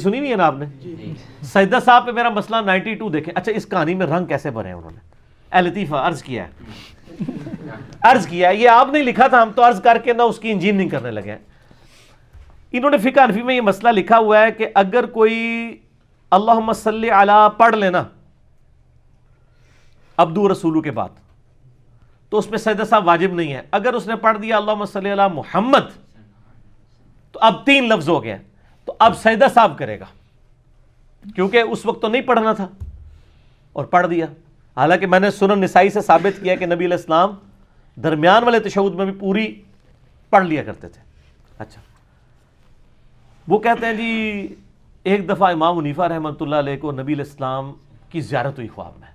سنی ہوئی ہے نا آپ نے؟ سجدہ صاحب پہ میرا مسئلہ 92 دیکھیں. اچھا اس کہانی میں رنگ کیسے بھرے ہیں انہوں نے؟ اے لطیفہ عرض کیا ہے یہ آپ نے لکھا تھا, ہم تو عرض کر کے نہ اس کی انجینئرنگ کرنے لگے ہیں. انہوں نے فقہ حنفی میں یہ مسئلہ لکھا ہوا ہے کہ اگر کوئی اللہم صلی علی پڑھ لینا عبدو رسولو کے بعد تو اس میں سجدہ صاحب واجب نہیں ہے. اگر اس نے پڑھ دیا اللہم صلی علی محمد تو اب 3 لفظ ہو گئے, تو اب سجدہ صاحب کرے گا کیونکہ اس وقت تو نہیں پڑھنا تھا اور پڑھ دیا. حالانکہ میں نے سنن نسائی سے ثابت کیا کہ نبی علیہ السلام درمیان والے تشہد میں بھی پوری پڑھ لیا کرتے تھے. اچھا وہ کہتے ہیں جی ایک دفعہ امام حنیفہ رحمۃ اللہ علیہ کو نبی علیہ السلام کی زیارت ہوئی خواب میں.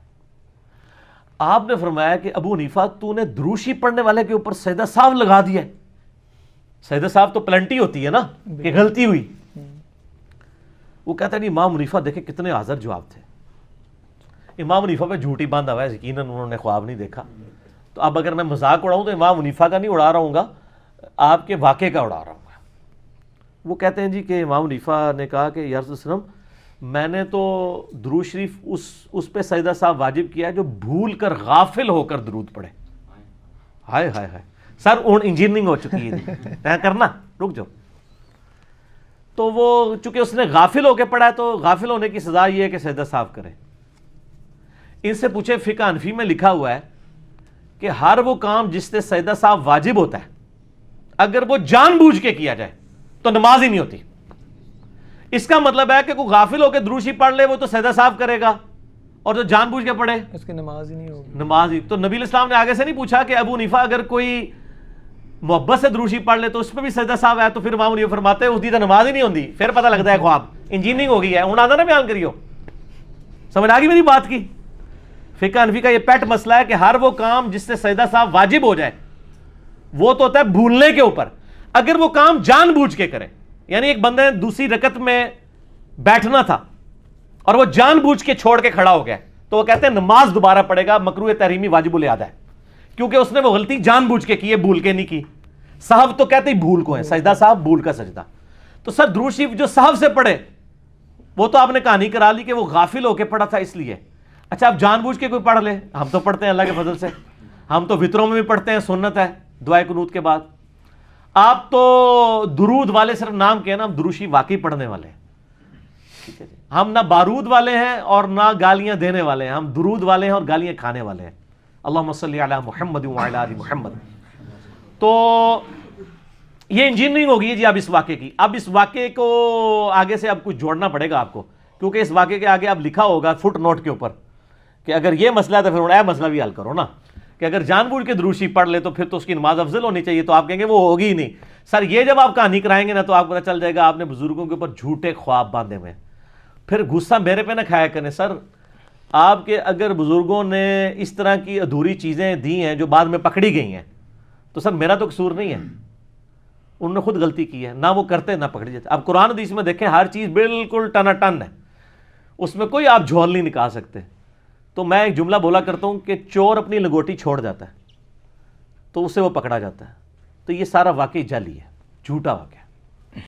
آپ نے فرمایا کہ ابو حنیفہ تو نے دروشی پڑھنے والے کے اوپر سجدہ صاحب لگا دیا ہے. سجدہ صاحب تو پلنٹی ہوتی ہے نا کہ غلطی ہوئی. وہ کہتا ہے نہیں امام حنیفہ دیکھیں کتنے حاضر جواب تھے. امام حنیفہ پہ جھوٹی باندھا ہوا ہے, یقیناً انہوں نے خواب نہیں دیکھا. تو اب اگر میں مذاق اڑاؤں تو امام حنیفہ کا نہیں اڑا رہا ہوں گا, آپ کے واقعے کا اڑا رہا ہوں گا. وہ کہتے ہیں جی کہ امام حنیفہ نے کہا کہ یا رسول اللہ میں نے تو درود شریف اس پہ سجدہ صاحب واجب کیا ہے جو بھول کر غافل ہو کر درود پڑھے. ہائے ہائے ہائے سر انجینئرنگ ہو چکی ہے جی کرنا رک جاؤ. تو وہ چونکہ اس نے غافل ہو کے پڑھا ہے تو غافل ہونے کی سزا یہ ہے کہ سجدہ صاحب کرے. ان سے پوچھے فقہ حنفی میں لکھا ہوا ہے کہ ہر وہ کام جس سے سجدہ صاحب واجب ہوتا ہے اگر وہ جان بوجھ کے کیا جائے تو نماز ہی نہیں ہوتی. اس کا مطلب ہے کہ کوئی غافل ہو کے دروشی پڑھ لے وہ تو سجدہ صاحب کرے گا, اور جو جان بوجھ کے پڑھے اس کی نماز ہی نہیں ہوگی. نماز ہی تو نبی علیہ السلام نے آگے سے نہیں پوچھا کہ ابو حنیفہ اگر کوئی محبت سے دروشی پڑھ لے تو اس پہ بھی سجدہ صاحب ہے, تو پھر امام حنیفہ فرماتے ہیں اس دی تو نماز ہی نہیں ہوتی. پھر پتہ لگتا ہے خواب انجینئرنگ ہو گئی ہے. ہوں آدھا نا بیان کریو, سمجھ آ گئی میری بات کی. فقہ حنفی کا یہ پیٹ مسئلہ ہے کہ ہر وہ کام جس سے سجدہ صاحب واجب ہو جائے وہ تو ہوتا ہے بھولنے کے اوپر. اگر وہ کام جان بوجھ کے کرے, یعنی ایک بندے نے دوسری رکعت میں بیٹھنا تھا اور وہ جان بوجھ کے چھوڑ کے کھڑا ہو گیا, تو وہ کہتے ہیں نماز دوبارہ پڑھے گا, مکروہ تحریمی واجب الاعادہ ہے, کیونکہ اس نے وہ غلطی جان بوجھ کے کی ہے, بھول کے نہیں کی. صحب تو کہتے ہی بھول کو ہے, سجدہ صاحب بھول کا سجدہ. تو سر درود شریف جو صحب سے پڑھے وہ تو آپ نے کہانی کرا لی کہ وہ غافل ہو کے پڑھا تھا اس لیے. اچھا آپ جان بوجھ کے کوئی پڑھ لے, ہم تو پڑھتے ہیں اللہ کے فضل سے, ہم تو وطروں میں بھی پڑھتے ہیں, سنت ہے دعائے قنوت کے بعد. آپ تو درود والے صرف نام کے ہیں نا, ہم دروشی واقعی پڑھنے والے ہیں. ٹھیک ہے جی, ہم نہ بارود والے ہیں اور نہ گالیاں دینے والے ہیں, ہم درود والے ہیں اور گالیاں کھانے والے ہیں. اللہم صلی علی محمد وعلی آل محمد. تو یہ انجینئرنگ ہوگی ہے جی اب اس واقعے کی. اب اس واقعے کو آگے سے اب کچھ جوڑنا پڑے گا آپ کو, کیونکہ اس واقعے کے آگے اب لکھا ہوگا فٹ نوٹ کے اوپر کہ اگر یہ مسئلہ ہے تو پھر اے مسئلہ بھی حل کرو نا, کہ اگر جان بوجھ کے دروشی پڑھ لے تو پھر تو اس کی نماز افضل ہونی چاہیے. تو آپ کہیں گے وہ ہوگی ہی نہیں. سر یہ جب آپ کہانی کرائیں گے نا تو آپ کو پتہ چل جائے گا آپ نے بزرگوں کے اوپر جھوٹے خواب باندھے ہوئے. پھر غصہ میرے پہ نہ کھایا کریں سر. آپ کے اگر بزرگوں نے اس طرح کی ادھوری چیزیں دی ہیں جو بعد میں پکڑی گئی ہیں تو سر میرا تو قصور نہیں ہے, انہوں نے خود غلطی کی ہے, نہ وہ کرتے نہ پکڑی جاتے. اب قرآن حدیث میں دیکھیں ہر چیز بالکل ٹنا ٹن ہے, اس میں کوئی آپ جھول نہیں نکال سکتے. تو میں ایک جملہ بولا کرتا ہوں کہ چور اپنی لنگوٹی چھوڑ جاتا ہے تو اسے وہ پکڑا جاتا ہے. تو یہ سارا واقعی جعلی ہے, جھوٹا واقعہ.